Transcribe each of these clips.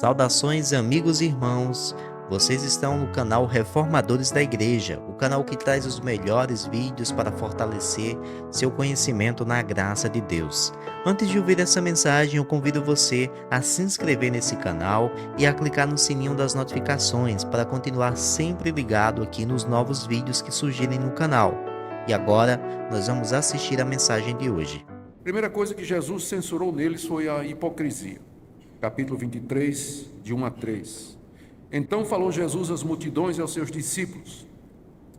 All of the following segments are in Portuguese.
Saudações, amigos e irmãos. Vocês estão no canal Reformadores da Igreja, o canal que traz os melhores vídeos para fortalecer seu conhecimento na graça de Deus. Antes de ouvir essa mensagem, eu convido você a se inscrever nesse canal e a clicar no sininho das notificações para continuar sempre ligado aqui nos novos vídeos que surgirem no canal. E agora, nós vamos assistir a mensagem de hoje. Primeira coisa que Jesus censurou neles foi a hipocrisia. Capítulo 23, de 1 a 3. Então falou Jesus às multidões e aos seus discípulos.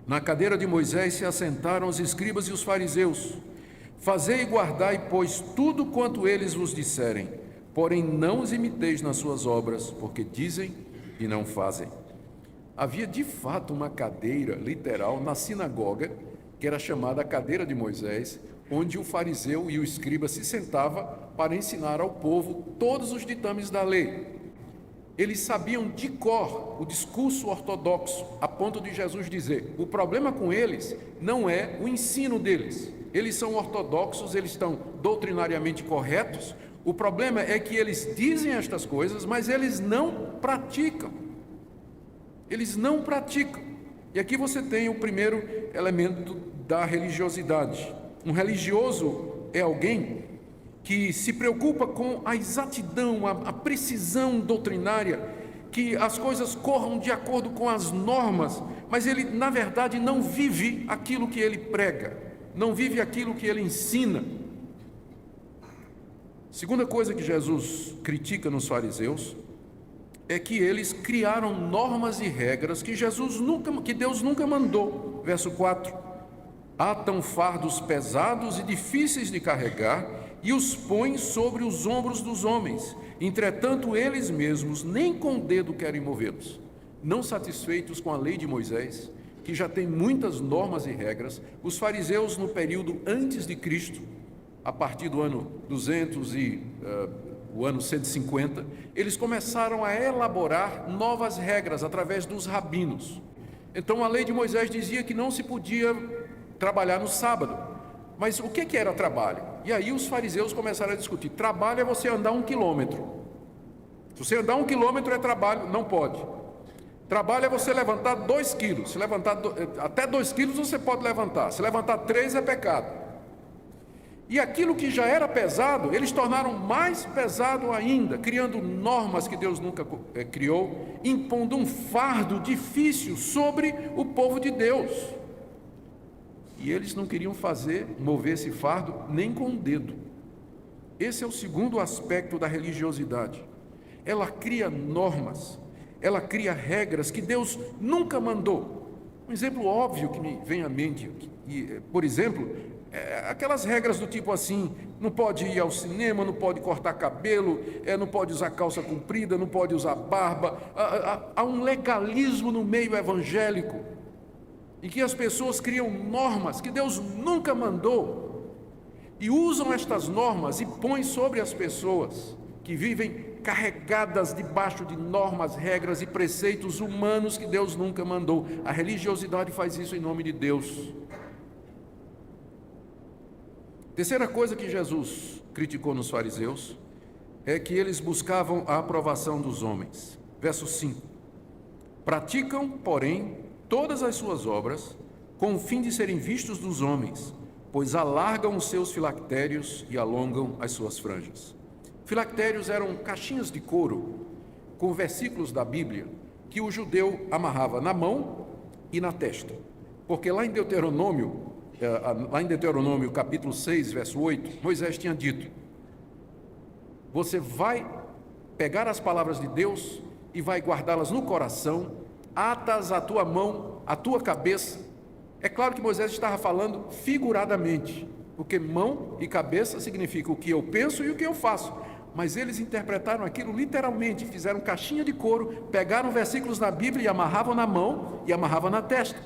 Na cadeira de Moisés se assentaram os escribas e os fariseus. Fazei e guardai, pois, tudo quanto eles vos disserem, porém não os imiteis nas suas obras, porque dizem e não fazem. Havia de fato uma cadeira literal na sinagoga, que era chamada a cadeira de Moisés, onde o fariseu e o escriba se sentava para ensinar ao povo todos os ditames da lei. Eles sabiam de cor o discurso ortodoxo, a ponto de Jesus dizer: o problema com eles não é o ensino deles. Eles são ortodoxos, eles estão doutrinariamente corretos. O problema é que eles dizem estas coisas, mas eles não praticam. Eles não praticam. E aqui você tem o primeiro elemento da religiosidade. Um religioso é alguém que se preocupa com a exatidão, a precisão doutrinária, que as coisas corram de acordo com as normas, mas ele, na verdade, não vive aquilo que ele prega, não vive aquilo que ele ensina. Segunda coisa que Jesus critica nos fariseus é que eles criaram normas e regras que Deus nunca mandou. Verso 4. Atam fardos pesados e difíceis de carregar e os põem sobre os ombros dos homens. Entretanto, eles mesmos nem com o dedo querem movê-los. Não satisfeitos com a lei de Moisés, que já tem muitas normas e regras, os fariseus no período antes de Cristo, a partir do ano 200 e o ano 150, eles começaram a elaborar novas regras através dos rabinos. Então a lei de Moisés dizia que não se podia trabalhar no sábado. Mas o que era trabalho? E aí os fariseus começaram a discutir. Trabalho é você andar 1 quilômetro. Se você andar 1 quilômetro é trabalho, não pode. Trabalho é você levantar 2 quilos. Se levantar até 2 quilos você pode levantar. Se levantar 3 é pecado. E aquilo que já era pesado, eles tornaram mais pesado ainda, criando normas que Deus nunca criou, impondo um fardo difícil sobre o povo de Deus. E eles não queriam mover esse fardo nem com o dedo. Esse é o segundo aspecto da religiosidade. Ela cria normas, ela cria regras que Deus nunca mandou. Um exemplo óbvio que me vem à mente, por exemplo, aquelas regras do tipo assim: não pode ir ao cinema, não pode cortar cabelo, não pode usar calça comprida, não pode usar barba. Há um legalismo no meio evangélico, em que as pessoas criam normas que Deus nunca mandou e usam estas normas e põem sobre as pessoas que vivem carregadas debaixo de normas, regras e preceitos humanos que Deus nunca mandou. A religiosidade faz isso em nome de Deus. Terceira coisa que Jesus criticou nos fariseus é que eles buscavam a aprovação dos homens. Verso 5. Praticam, porém, todas as suas obras, com o fim de serem vistos dos homens, pois alargam os seus filactérios e alongam as suas franjas. Filactérios eram caixinhas de couro com versículos da Bíblia que o judeu amarrava na mão e na testa. Porque lá em Deuteronômio capítulo 6, verso 8, Moisés tinha dito: você vai pegar as palavras de Deus e vai guardá-las no coração, atas a tua mão, a tua cabeça. É claro que Moisés estava falando figuradamente, porque mão e cabeça significa o que eu penso e o que eu faço. Mas eles interpretaram aquilo literalmente, fizeram caixinha de couro, pegaram versículos na Bíblia e amarravam na mão e amarravam na testa.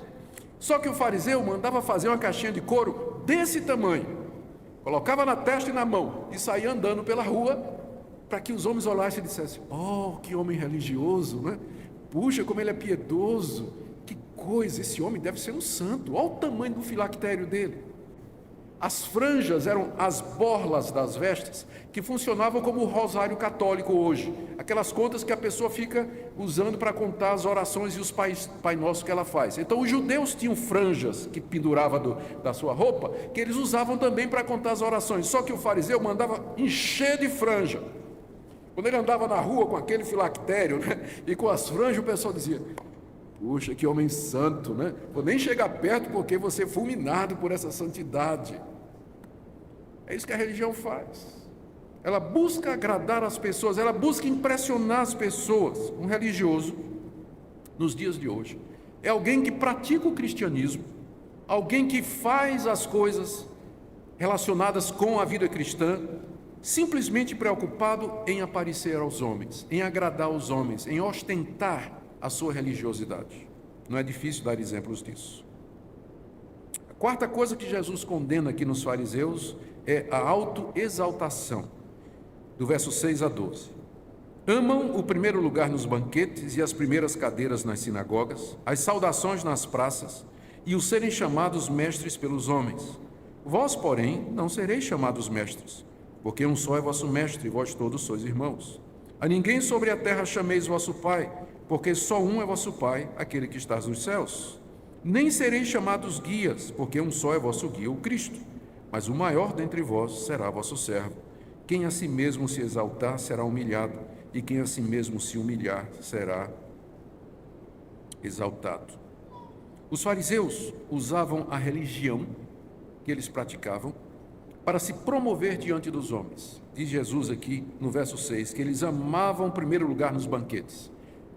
Só que o fariseu mandava fazer uma caixinha de couro desse tamanho, colocava na testa e na mão e saía andando pela rua para que os homens olhassem e dissessem: oh, que homem religioso, né? Puxa, como ele é piedoso, que coisa, esse homem deve ser um santo, olha o tamanho do filactério dele. As franjas eram as borlas das vestes que funcionavam como o rosário católico hoje. Aquelas contas que a pessoa fica usando para contar as orações e os Pai Nosso que ela faz. Então os judeus tinham franjas que penduravam da sua roupa, que eles usavam também para contar as orações. Só que o fariseu mandava encher de franja. Quando ele andava na rua com aquele filactério, né, e com as franjas, o pessoal dizia: puxa, que homem santo, né? Vou nem chegar perto porque você é fulminado por essa santidade. É isso que a religião faz. Ela busca agradar as pessoas, ela busca impressionar as pessoas. Um religioso, nos dias de hoje, é alguém que pratica o cristianismo, alguém que faz as coisas relacionadas com a vida cristã, simplesmente preocupado em aparecer aos homens, em agradar os homens, em ostentar a sua religiosidade. Não é difícil dar exemplos disso. A quarta coisa que Jesus condena aqui nos fariseus é a autoexaltação, do verso 6 a 12. Amam o primeiro lugar nos banquetes e as primeiras cadeiras nas sinagogas, as saudações nas praças e o serem chamados mestres pelos homens. Vós, porém, não sereis chamados mestres, porque um só é vosso mestre e vós todos sois irmãos. A ninguém sobre a terra chameis vosso Pai, porque só um é vosso Pai, aquele que está nos céus. Nem sereis chamados guias, porque um só é vosso guia, o Cristo. Mas o maior dentre vós será vosso servo. Quem a si mesmo se exaltar será humilhado, e quem a si mesmo se humilhar será exaltado. Os fariseus usavam a religião que eles praticavam para se promover diante dos homens. Diz Jesus aqui no verso 6 que eles amavam primeiro lugar nos banquetes.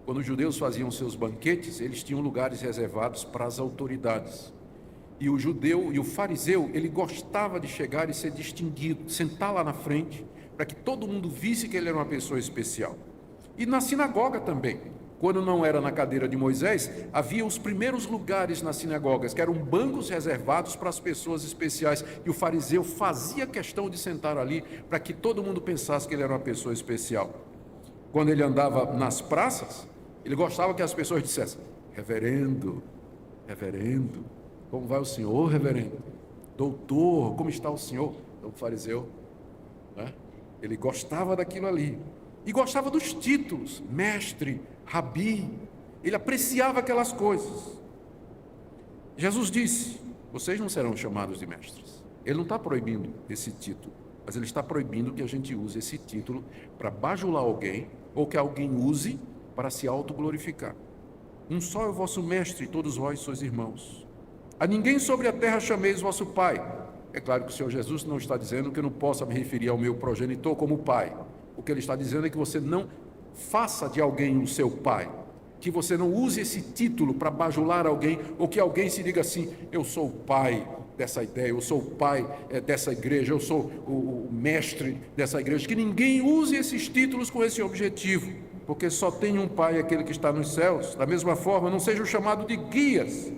Quando os judeus faziam seus banquetes, eles tinham lugares reservados para as autoridades. E o judeu e o fariseu, ele gostava de chegar e ser distinguido, sentar lá na frente, para que todo mundo visse que ele era uma pessoa especial. E na sinagoga também. Quando não era na cadeira de Moisés, havia os primeiros lugares nas sinagogas, que eram bancos reservados para as pessoas especiais. E o fariseu fazia questão de sentar ali, para que todo mundo pensasse que ele era uma pessoa especial. Quando ele andava nas praças, ele gostava que as pessoas dissessem: reverendo, reverendo, como vai o senhor, reverendo? Doutor, como está o senhor? Então, o fariseu, né? Ele gostava daquilo ali. E gostava dos títulos, mestre, rabi. Ele apreciava aquelas coisas. Jesus disse: vocês não serão chamados de mestres. Ele não está proibindo esse título, mas ele está proibindo que a gente use esse título para bajular alguém, ou que alguém use para se autoglorificar. Um só é o vosso mestre, e todos vós sois irmãos. A ninguém sobre a terra chameis vosso pai. É claro que o Senhor Jesus não está dizendo que eu não possa me referir ao meu progenitor como pai. O que ele está dizendo é que você não faça de alguém o seu pai, que você não use esse título para bajular alguém, ou que alguém se diga assim: eu sou o pai dessa ideia, eu sou o pai dessa igreja, eu sou o mestre dessa igreja. Que ninguém use esses títulos com esse objetivo, porque só tem um pai, aquele que está nos céus. Da mesma forma, não sejam chamados de guias,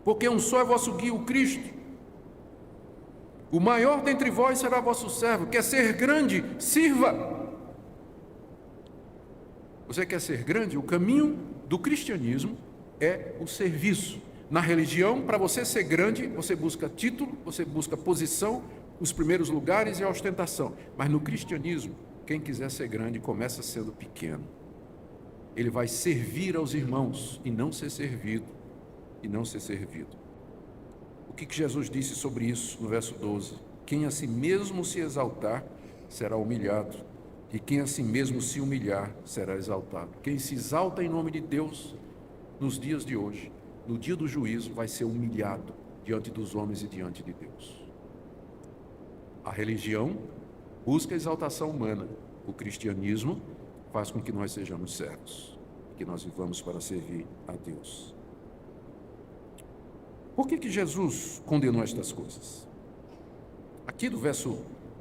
porque um só é vosso guia, o Cristo. O maior dentre vós será vosso servo. Quer ser grande? Sirva. Você quer ser grande? O caminho do cristianismo é o serviço. Na religião, para você ser grande, você busca título, você busca posição, os primeiros lugares e a ostentação. Mas no cristianismo, quem quiser ser grande começa sendo pequeno. Ele vai servir aos irmãos e não ser servido. E não ser servido. O que Jesus disse sobre isso no verso 12? Quem a si mesmo se exaltar será humilhado, e quem a si mesmo se humilhar será exaltado. Quem se exalta em nome de Deus nos dias de hoje, no dia do juízo, vai ser humilhado diante dos homens e diante de Deus. A religião busca a exaltação humana. O cristianismo faz com que nós sejamos servos, que nós vivamos para servir a Deus. Por que Jesus condenou estas coisas? Aqui do verso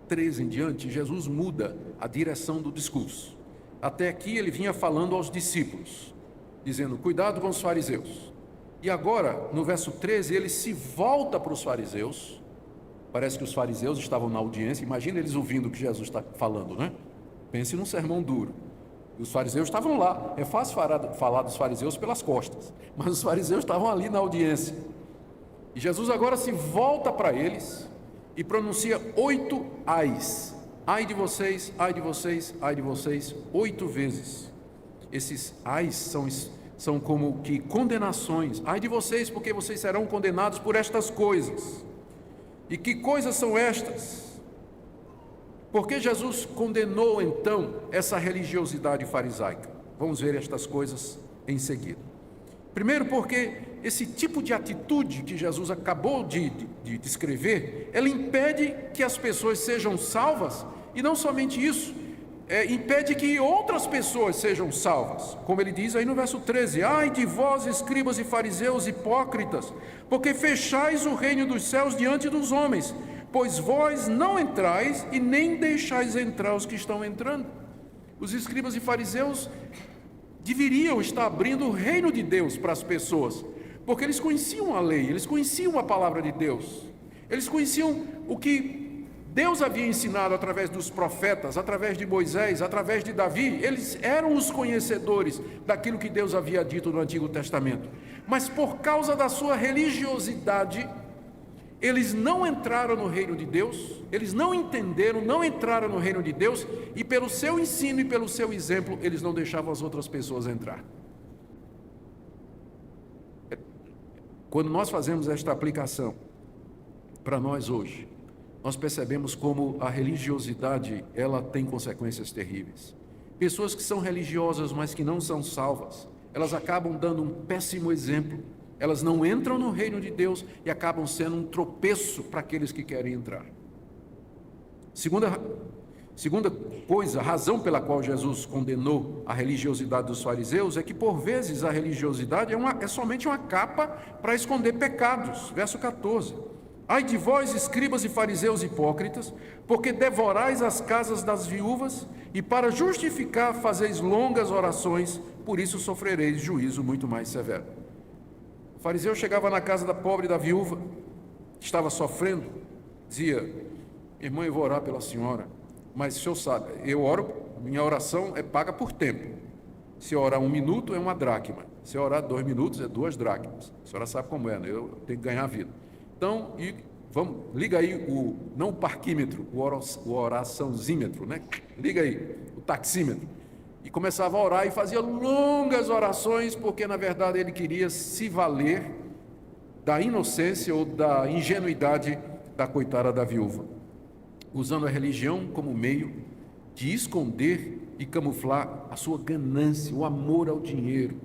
13 em diante, Jesus muda a direção do discurso. Até aqui ele vinha falando aos discípulos, dizendo: cuidado com os fariseus. E agora, no verso 13, ele se volta para os fariseus. Parece que os fariseus estavam na audiência. Imagina eles ouvindo o que Jesus está falando, né? Pense num sermão duro. Os fariseus estavam lá. É fácil falar dos fariseus pelas costas, mas os fariseus estavam ali na audiência. E Jesus agora se volta para eles e pronuncia 8 ais. Ai de vocês, ai de vocês, ai de vocês, 8 vezes. Esses ais são como que condenações. Ai de vocês, porque vocês serão condenados por estas coisas. E que coisas são estas? Por que Jesus condenou então essa religiosidade farisaica? Vamos ver estas coisas em seguida. Primeiro, porque esse tipo de atitude que Jesus acabou de descrever, ela impede que as pessoas sejam salvas, e não somente isso, impede que outras pessoas sejam salvas. Como ele diz aí no verso 13: ai de vós, escribas e fariseus hipócritas, porque fechais o reino dos céus diante dos homens, pois vós não entrais e nem deixais entrar os que estão entrando. Os escribas e fariseus deveriam estar abrindo o reino de Deus para as pessoas, porque eles conheciam a lei, eles conheciam a palavra de Deus, eles conheciam o que Deus havia ensinado através dos profetas, através de Moisés, através de Davi. Eles eram os conhecedores daquilo que Deus havia dito no Antigo Testamento, mas por causa da sua religiosidade, eles não entraram no reino de Deus, eles não entenderam, não entraram no reino de Deus, e pelo seu ensino e pelo seu exemplo, eles não deixavam as outras pessoas entrar. Quando nós fazemos esta aplicação para nós hoje, nós percebemos como a religiosidade, ela tem consequências terríveis. Pessoas que são religiosas, mas que não são salvas, elas acabam dando um péssimo exemplo. Elas não entram no reino de Deus e acabam sendo um tropeço para aqueles que querem entrar. Segunda coisa, a razão pela qual Jesus condenou a religiosidade dos fariseus é que, por vezes, a religiosidade é somente uma capa para esconder pecados. Verso 14: ai de vós, escribas e fariseus hipócritas, porque devorais as casas das viúvas e para justificar fazeis longas orações, por isso sofrereis juízo muito mais severo. O fariseu chegava na casa da pobre, da viúva, que estava sofrendo, dizia: irmã, eu vou orar pela senhora, mas o senhor sabe, eu oro, minha oração é paga por tempo. Se eu orar 1 minuto é 1 dracma, se eu orar 2 minutos é 2 dracmas. A senhora sabe como é, né? Eu tenho que ganhar a vida. Então, liga aí não o parquímetro, o oraçãozímetro, né? Liga aí, o taxímetro. E começava a orar e fazia longas orações, porque na verdade ele queria se valer da inocência ou da ingenuidade da coitada da viúva, usando a religião como meio de esconder e camuflar a sua ganância, o amor ao dinheiro.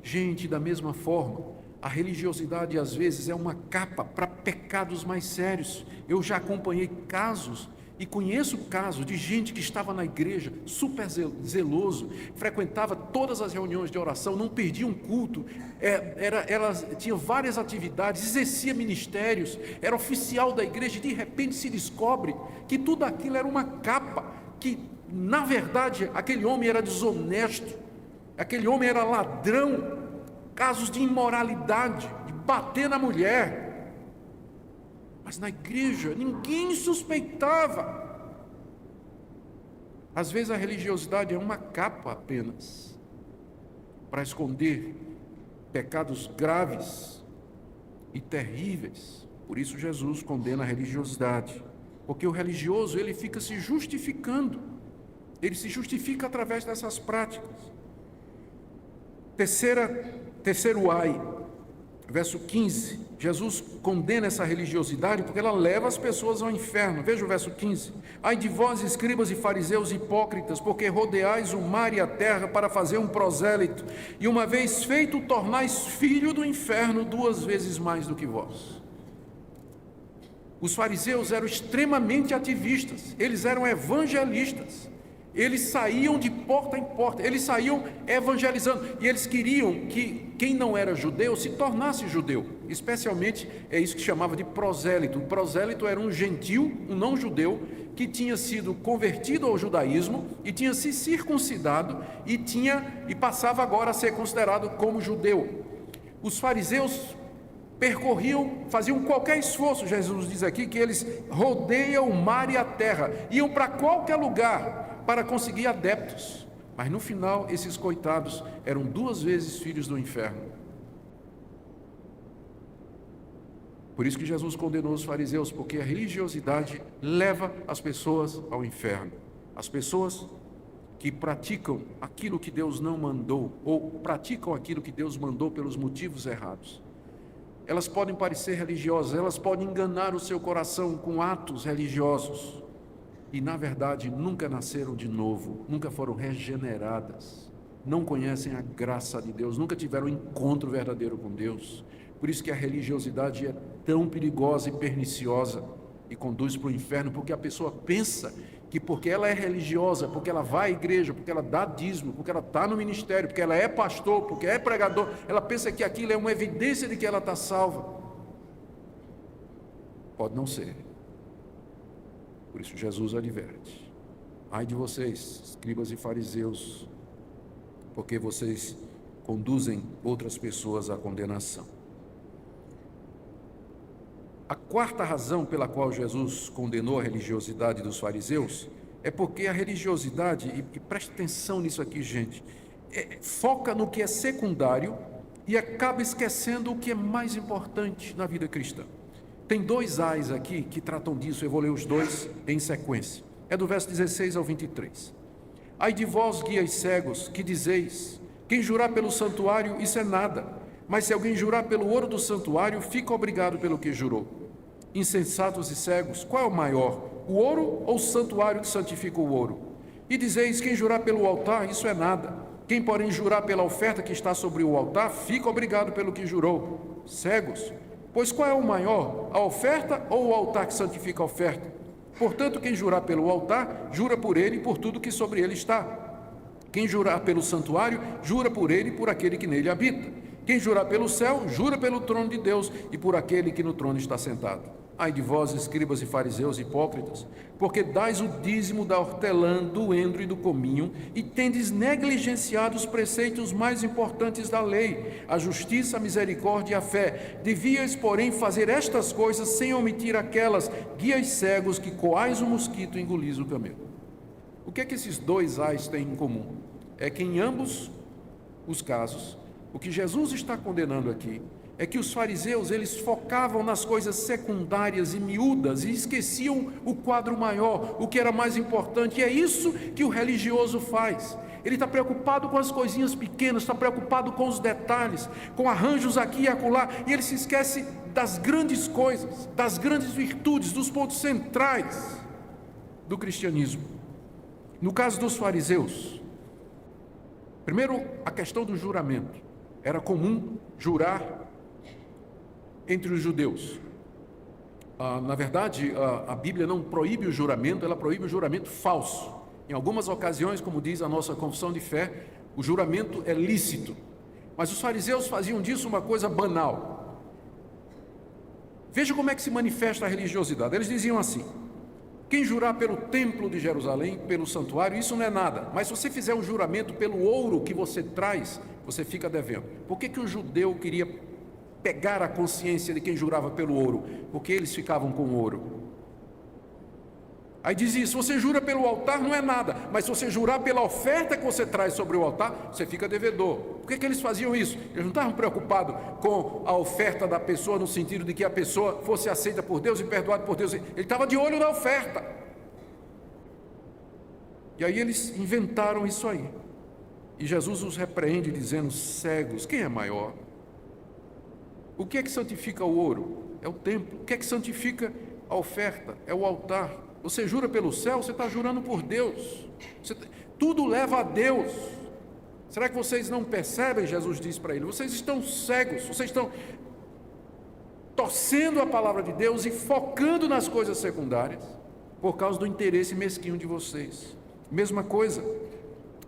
Gente, da mesma forma, a religiosidade às vezes é uma capa para pecados mais sérios. Eu já acompanhei casos e conheço casos de gente que estava na igreja, super zeloso, frequentava todas as reuniões de oração, não perdia um culto, ela tinha várias atividades, exercia ministérios, era oficial da igreja, e de repente se descobre que tudo aquilo era uma capa, que na verdade aquele homem era desonesto, aquele homem era ladrão, casos de imoralidade, de bater na mulher. Mas na igreja ninguém suspeitava. Às vezes a religiosidade é uma capa apenas para esconder pecados graves e terríveis. Por isso Jesus condena a religiosidade, porque o religioso ele fica se justificando, ele se justifica através dessas práticas. Terceiro ai, verso 15, Jesus condena essa religiosidade porque ela leva as pessoas ao inferno. Veja o verso 15: ai de vós, escribas e fariseus hipócritas, porque rodeais o mar e a terra para fazer um prosélito, e uma vez feito, tornais filho do inferno 2 vezes mais do que vós. Os fariseus eram extremamente ativistas, eles eram evangelistas. Eles saíam de porta em porta, eles saíam evangelizando, e eles queriam que quem não era judeu se tornasse judeu. Especialmente é isso que chamava de prosélito. O prosélito era um gentil, um não judeu, que tinha sido convertido ao judaísmo e tinha se circuncidado e passava agora a ser considerado como judeu. Os fariseus faziam qualquer esforço. Jesus diz aqui que eles rodeiam o mar e a terra, iam para qualquer lugar para conseguir adeptos, mas no final esses coitados eram 2 vezes filhos do inferno. por isso que Jesus condenou os fariseus, porque a religiosidade leva as pessoas ao inferno. As pessoas que praticam aquilo que Deus não mandou, ou praticam aquilo que Deus mandou pelos motivos errados. Elas podem parecer religiosas, elas podem enganar o seu coração com atos religiosos, e na verdade nunca nasceram de novo, nunca foram regeneradas, não conhecem a graça de Deus, nunca tiveram um encontro verdadeiro com Deus. Por isso que a religiosidade é tão perigosa e perniciosa e conduz para o inferno, porque a pessoa pensa que porque ela é religiosa, porque ela vai à igreja, porque ela dá dízimo, porque ela está no ministério, porque ela é pastor, porque é pregador, ela pensa que aquilo é uma evidência de que ela está salva. Pode não ser. Por isso Jesus adverte: ai de vocês, escribas e fariseus, porque vocês conduzem outras pessoas à condenação. A quarta razão pela qual Jesus condenou a religiosidade dos fariseus é porque a religiosidade, e preste atenção nisso aqui, gente, foca no que é secundário e acaba esquecendo o que é mais importante na vida cristã. Tem dois ais aqui que tratam disso, eu vou ler os dois em sequência. É do verso 16 ao 23. Ai de vós, guias cegos, que dizeis: quem jurar pelo santuário, isso é nada, mas se alguém jurar pelo ouro do santuário, fica obrigado pelo que jurou. Insensatos e cegos, qual é o maior, o ouro ou o santuário que santifica o ouro? E dizeis: quem jurar pelo altar, isso é nada. Quem, porém, jurar pela oferta que está sobre o altar, fica obrigado pelo que jurou. Cegos, pois qual é o maior, a oferta ou o altar que santifica a oferta? Portanto, quem jurar pelo altar, jura por ele e por tudo que sobre ele está. Quem jurar pelo santuário, jura por ele e por aquele que nele habita. Quem jurar pelo céu, jura pelo trono de Deus e por aquele que no trono está sentado. Ai de vós, escribas e fariseus hipócritas, porque dais o dízimo da hortelã, do endro e do cominho, e tendes negligenciado os preceitos mais importantes da lei, a justiça, a misericórdia e a fé. Devíeis, porém, fazer estas coisas sem omitir aquelas, guias cegos, que coais o mosquito e engolis o camelo. O que é que esses dois ais têm em comum? É que em ambos os casos, o que Jesus está condenando aqui é que os fariseus, eles focavam nas coisas secundárias e miúdas e esqueciam o quadro maior, o que era mais importante. E é isso que o religioso faz. Ele está preocupado com as coisinhas pequenas, está preocupado com os detalhes, com arranjos aqui e acolá, e ele se esquece das grandes coisas, das grandes virtudes, dos pontos centrais do cristianismo. No caso dos fariseus, primeiro, a questão do juramento. Era comum jurar entre os judeus. Na verdade, a Bíblia não proíbe o juramento, ela proíbe o juramento falso. Em algumas ocasiões, como diz a nossa confissão de fé, o juramento é lícito. Mas os fariseus faziam disso uma coisa banal. Veja como é que se manifesta a religiosidade. Eles diziam assim: quem jurar pelo templo de Jerusalém, pelo santuário, isso não é nada. Mas se você fizer um juramento pelo ouro que você traz, você fica devendo. Por que o judeu queria pegar a consciência de quem jurava pelo ouro? Porque eles ficavam com ouro. Aí dizia: se você jura pelo altar, não é nada, mas se você jurar pela oferta que você traz sobre o altar, você fica devedor. Por que eles faziam isso? Eles não estavam preocupados com a oferta da pessoa, no sentido de que a pessoa fosse aceita por Deus e perdoada por Deus. Ele estava de olho na oferta. E aí eles inventaram isso aí. E Jesus os repreende dizendo: cegos, quem é maior? O que é que santifica o ouro? É o templo. O que é que santifica a oferta? É o altar. Você jura pelo céu, você está jurando por Deus. Tudo leva a Deus. Será que vocês não percebem? Jesus diz para ele: vocês estão cegos, vocês estão torcendo a palavra de Deus e focando nas coisas secundárias por causa do interesse mesquinho de vocês. Mesma coisa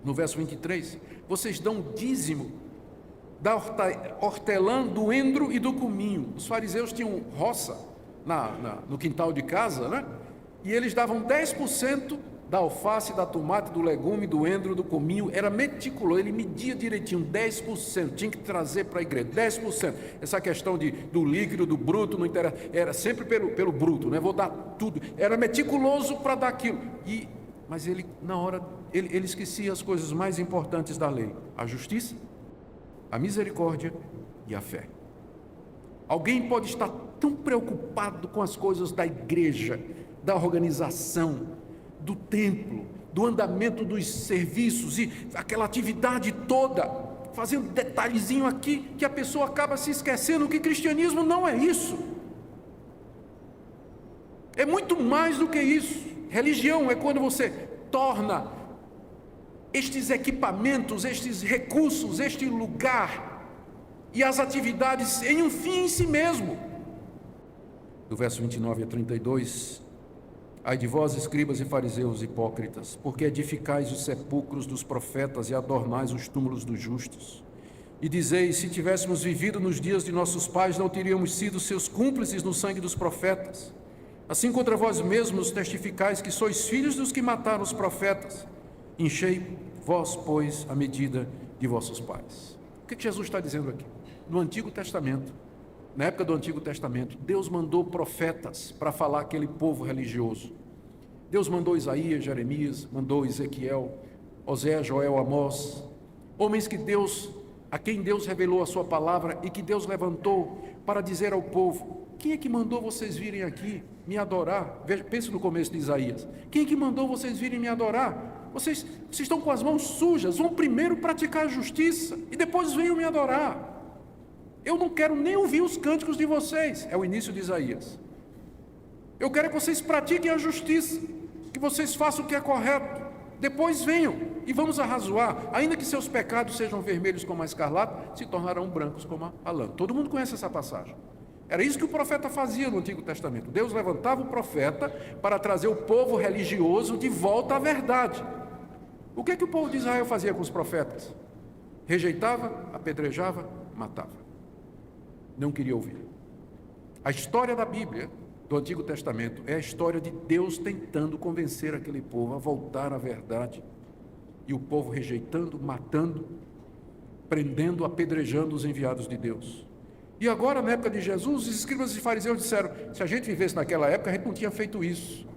no verso 23, vocês dão dízimo da hortelã, do endro e do cominho. Os fariseus tinham roça no quintal de casa, né? E eles davam 10% da alface, da tomate, do legume, do endro, do cominho. Era meticuloso, ele media direitinho, 10%, tinha que trazer para a igreja, 10%. Essa questão do líquido, do bruto, não interessa, era sempre pelo bruto, né? Vou dar tudo. Era meticuloso para dar aquilo. Mas ele, na hora, ele esquecia as coisas mais importantes da lei: a justiça, a misericórdia e a fé. Alguém pode estar tão preocupado com as coisas da igreja, da organização, do templo, do andamento dos serviços e aquela atividade toda, fazendo detalhezinho aqui, que a pessoa acaba se esquecendo que cristianismo não é isso. É muito mais do que isso. Religião é quando você torna estes equipamentos, estes recursos, este lugar e as atividades em um fim em si mesmo. Do verso 29 a 32, ai de vós, escribas e fariseus hipócritas, porque edificais os sepulcros dos profetas e adornais os túmulos dos justos. E dizeis, se tivéssemos vivido nos dias de nossos pais, não teríamos sido seus cúmplices no sangue dos profetas. Assim contra vós mesmos testificais que sois filhos dos que mataram os profetas. Enchei vós, pois, a medida de vossos pais. O que Jesus está dizendo aqui? No Antigo Testamento, na época do Antigo Testamento, Deus mandou profetas para falar aquele povo religioso. Deus mandou Isaías, Jeremias, mandou Ezequiel, Oséias, Joel, Amós, homens a quem Deus revelou a sua palavra e que Deus levantou para dizer ao povo: quem é que mandou vocês virem aqui me adorar? Veja, pense no começo de Isaías. Quem é que mandou vocês virem me adorar? Vocês estão com as mãos sujas, vão primeiro praticar a justiça e depois venham me adorar. Eu não quero nem ouvir os cânticos de vocês. É o início de Isaías. Eu quero que vocês pratiquem a justiça, que vocês façam o que é correto. Depois venham e vamos arrazoar. Ainda que seus pecados sejam vermelhos como a escarlata, se tornarão brancos como a lã. Todo mundo conhece essa passagem. Era isso que o profeta fazia no Antigo Testamento. Deus levantava o profeta para trazer o povo religioso de volta à verdade. O que o povo de Israel fazia com os profetas? Rejeitava, apedrejava, matava. Não queria ouvir. A história da Bíblia, do Antigo Testamento, é a história de Deus tentando convencer aquele povo a voltar à verdade. E o povo rejeitando, matando, prendendo, apedrejando os enviados de Deus. E agora, na época de Jesus, os escribas e fariseus disseram: se a gente vivesse naquela época, a gente não tinha feito isso.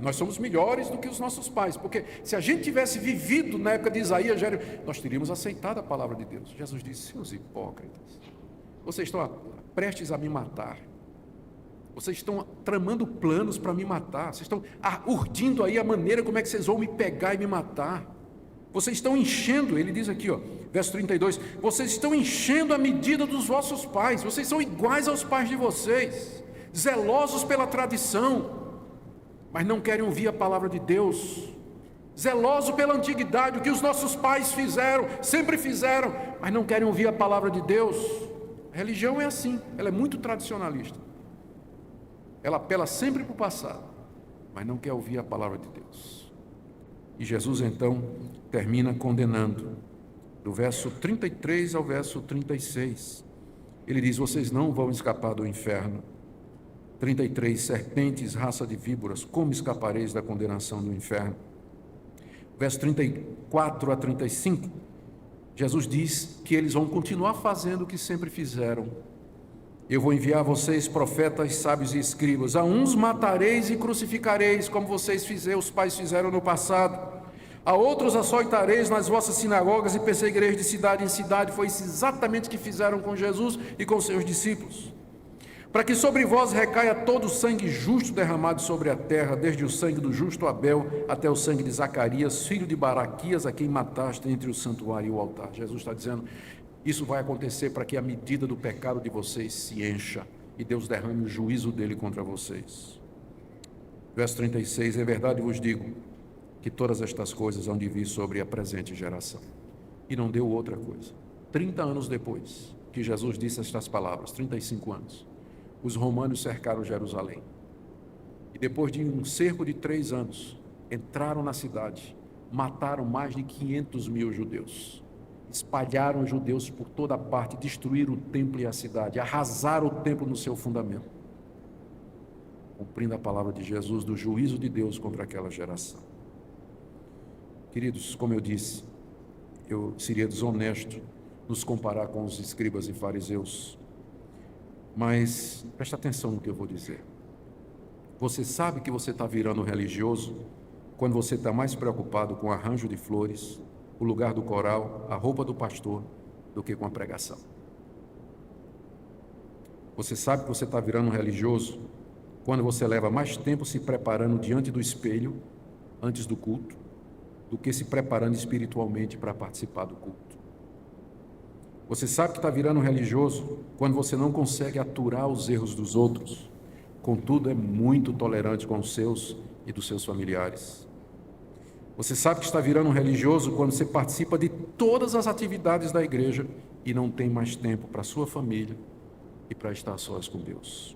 Nós somos melhores do que os nossos pais, porque se a gente tivesse vivido na época de Isaías, nós teríamos aceitado a palavra de Deus. Jesus disse: seus hipócritas, vocês estão prestes a me matar, vocês estão tramando planos para me matar, vocês estão urdindo aí a maneira como é que vocês vão me pegar e me matar. Vocês estão enchendo, ele diz aqui, verso 32, vocês estão enchendo a medida dos vossos pais, vocês são iguais aos pais de vocês, zelosos pela tradição, mas não querem ouvir a palavra de Deus, zelosos pela antiguidade, o que os nossos pais fizeram, sempre fizeram, mas não querem ouvir a palavra de Deus. A religião é assim, ela é muito tradicionalista, ela apela sempre para o passado, mas não quer ouvir a palavra de Deus. E Jesus então termina condenando, do verso 33 ao verso 36, ele diz: vocês não vão escapar do inferno. 33, serpentes, raça de víboras, como escapareis da condenação do inferno? Verso 34 a 35, Jesus diz que eles vão continuar fazendo o que sempre fizeram. Eu vou enviar a vocês profetas, sábios e escribas. A uns matareis e crucificareis, como os pais fizeram no passado. A outros açoitareis nas vossas sinagogas e perseguireis de cidade em cidade. Foi isso exatamente o que fizeram com Jesus e com seus discípulos. Para que sobre vós recaia todo o sangue justo derramado sobre a terra, desde o sangue do justo Abel até o sangue de Zacarias, filho de Baraquias, a quem mataste entre o santuário e o altar. Jesus está dizendo: isso vai acontecer para que a medida do pecado de vocês se encha e Deus derrame o juízo dele contra vocês. Verso 36, é verdade vos digo que todas estas coisas hão de vir sobre a presente geração. E não deu outra coisa. 30 anos depois que Jesus disse estas palavras, 35 anos, os romanos cercaram Jerusalém. E depois de um cerco de 3 anos, entraram na cidade, mataram mais de 500 mil judeus. Espalharam os judeus por toda parte, destruíram o templo e a cidade, arrasaram o templo no seu fundamento, cumprindo a palavra de Jesus do juízo de Deus contra aquela geração. Queridos, como eu disse, eu seria desonesto nos comparar com os escribas e fariseus, mas presta atenção no que eu vou dizer. Você sabe que você está virando religioso quando você está mais preocupado com o arranjo de flores, o lugar do coral, a roupa do pastor, do que com a pregação. Você sabe que você está virando um religioso quando você leva mais tempo se preparando diante do espelho, antes do culto, do que se preparando espiritualmente para participar do culto. Você sabe que está virando um religioso quando você não consegue aturar os erros dos outros, contudo é muito tolerante com os seus e dos seus familiares. Você sabe que está virando um religioso quando você participa de todas as atividades da igreja e não tem mais tempo para a sua família e para estar sós com Deus.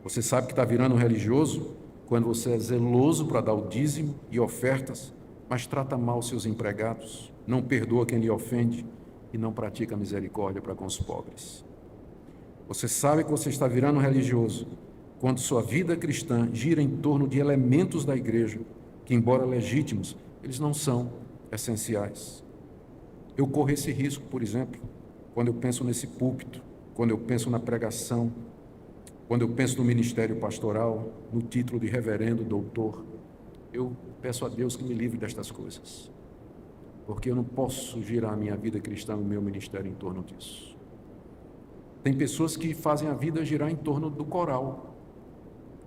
Você sabe que está virando um religioso quando você é zeloso para dar o dízimo e ofertas, mas trata mal seus empregados, não perdoa quem lhe ofende e não pratica misericórdia para com os pobres. Você sabe que você está virando um religioso quando sua vida cristã gira em torno de elementos da igreja que, embora legítimos, eles não são essenciais. Eu corro esse risco, por exemplo, quando eu penso nesse púlpito, quando eu penso na pregação, quando eu penso no ministério pastoral, no título de reverendo, doutor. Eu peço a Deus que me livre destas coisas, porque eu não posso girar a minha vida cristã, o meu ministério em torno disso. Tem pessoas que fazem a vida girar em torno do coral.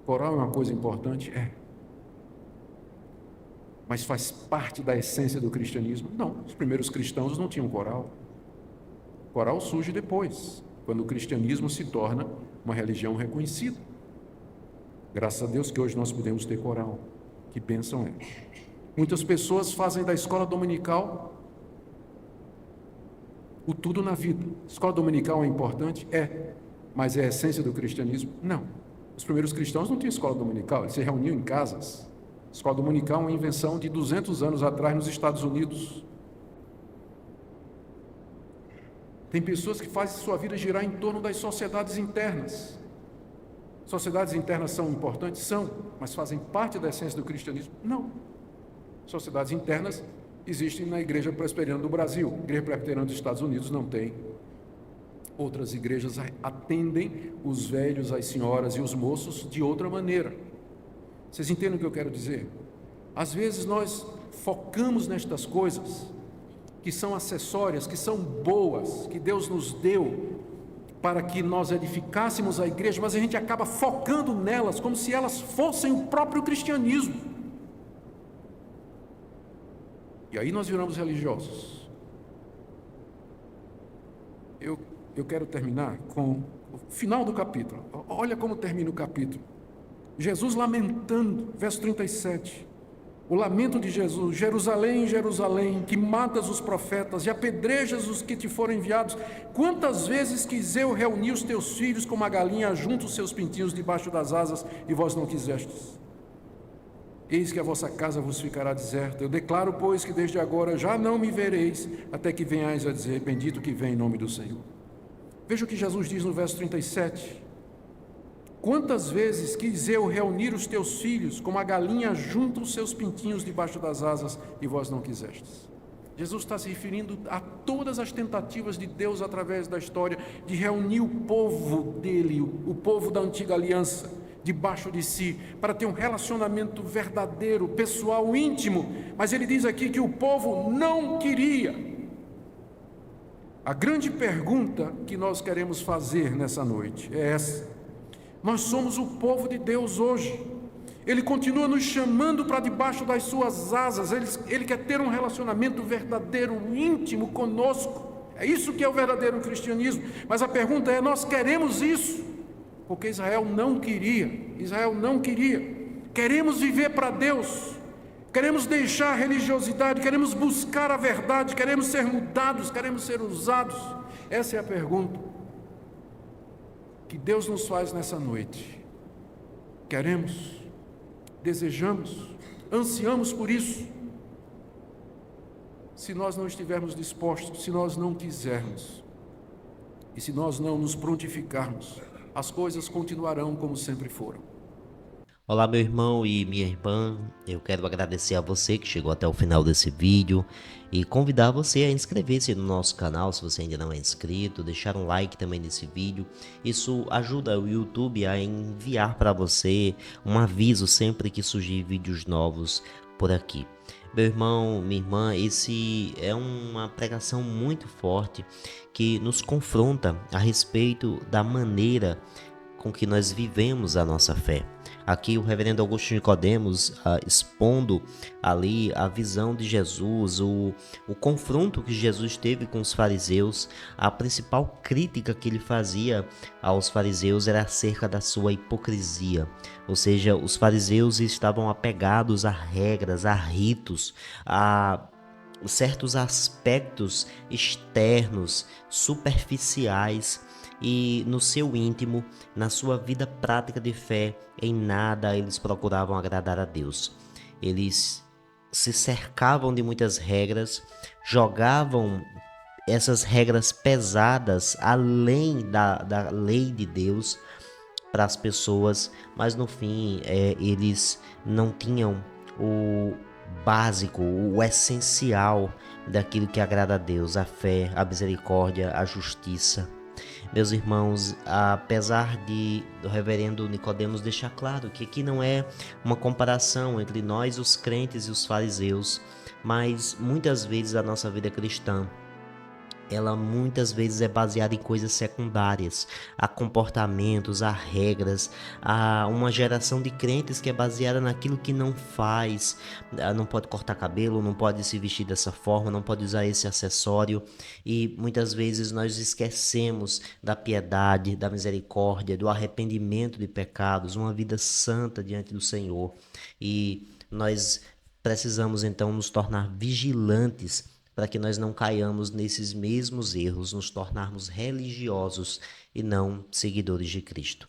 Coral é uma coisa importante? É. Mas faz parte da essência do cristianismo? Não, os primeiros cristãos não tinham coral. O coral surge depois, quando o cristianismo se torna uma religião reconhecida. Graças a Deus que hoje nós podemos ter coral. Que bênção é. Muitas pessoas fazem da escola dominical o tudo na vida. Escola dominical é importante? É. Mas é a essência do cristianismo? Não. Os primeiros cristãos não tinham escola dominical, eles se reuniam em casas. Escola dominical é uma invenção de 200 anos atrás nos Estados Unidos. Tem pessoas que fazem sua vida girar em torno das sociedades internas. Sociedades internas são importantes? São, mas fazem parte da essência do cristianismo? Não. Sociedades internas existem na Igreja Presbiteriana do Brasil. A Igreja Presbiteriana dos Estados Unidos não tem. Outras igrejas atendem os velhos, as senhoras e os moços de outra maneira. Vocês entendem o que eu quero dizer? Às vezes nós focamos nestas coisas que são acessórias, que são boas, que Deus nos deu para que nós edificássemos a igreja, mas a gente acaba focando nelas como se elas fossem o próprio cristianismo. E aí nós viramos religiosos. Eu quero terminar com o final do capítulo. Olha como termina o capítulo. Jesus lamentando, verso 37. O lamento de Jesus: Jerusalém, Jerusalém, que matas os profetas e apedrejas os que te foram enviados. Quantas vezes quis eu reunir os teus filhos como a galinha junta os seus pintinhos debaixo das asas, e vós não quisestes. Eis que a vossa casa vos ficará deserta. Eu declaro, pois, que desde agora já não me vereis, até que venhais a dizer: bendito que vem em nome do Senhor. Veja o que Jesus diz no verso 37. Quantas vezes quis eu reunir os teus filhos, como a galinha junta os seus pintinhos debaixo das asas, e vós não quisestes. Jesus está se referindo a todas as tentativas de Deus através da história de reunir o povo dele, o povo da antiga aliança, debaixo de si, para ter um relacionamento verdadeiro, pessoal, íntimo. Mas ele diz aqui que o povo não queria. A grande pergunta que nós queremos fazer nessa noite é essa. Nós somos o povo de Deus hoje. Ele continua nos chamando para debaixo das suas asas. Ele quer ter um relacionamento verdadeiro, íntimo conosco. É isso que é o verdadeiro cristianismo. Mas a pergunta é: nós queremos isso? Porque Israel não queria. Israel não queria. Queremos viver para Deus. Queremos deixar a religiosidade. Queremos buscar a verdade. Queremos ser mudados. Queremos ser usados. Essa é a pergunta que Deus nos faz nessa noite. Queremos, desejamos, ansiamos por isso. Se nós não estivermos dispostos, se nós não quisermos, e se nós não nos prontificarmos, as coisas continuarão como sempre foram. Olá, meu irmão e minha irmã, eu quero agradecer a você que chegou até o final desse vídeo e convidar você a inscrever-se no nosso canal se você ainda não é inscrito, deixar um like também nesse vídeo. Isso ajuda o YouTube a enviar para você um aviso sempre que surgir vídeos novos por aqui. Meu irmão, minha irmã, esse é uma pregação muito forte que nos confronta a respeito da maneira com que nós vivemos a nossa fé. Aqui o reverendo Augusto Nicodemos expondo ali a visão de Jesus, o confronto que Jesus teve com os fariseus. A principal crítica que ele fazia aos fariseus era acerca da sua hipocrisia, ou seja, os fariseus estavam apegados a regras, a ritos, a certos aspectos externos, superficiais, e no seu íntimo, na sua vida prática de fé, em nada eles procuravam agradar a Deus. Eles se cercavam de muitas regras, jogavam essas regras pesadas além da lei de Deus para as pessoas, mas no fim eles não tinham o básico, o essencial daquilo que agrada a Deus: a fé, a misericórdia, a justiça. Meus irmãos, apesar de o reverendo Nicodemos deixar claro que aqui não é uma comparação entre nós, os crentes e os fariseus, mas muitas vezes a nossa vida cristã, ela muitas vezes é baseada em coisas secundárias, há comportamentos, há regras, há uma geração de crentes que é baseada naquilo que não faz, não pode cortar cabelo, não pode se vestir dessa forma, não pode usar esse acessório, e muitas vezes nós esquecemos da piedade, da misericórdia, do arrependimento de pecados, uma vida santa diante do Senhor, e nós precisamos então nos tornar vigilantes para que nós não caiamos nesses mesmos erros, nos tornarmos religiosos e não seguidores de Cristo.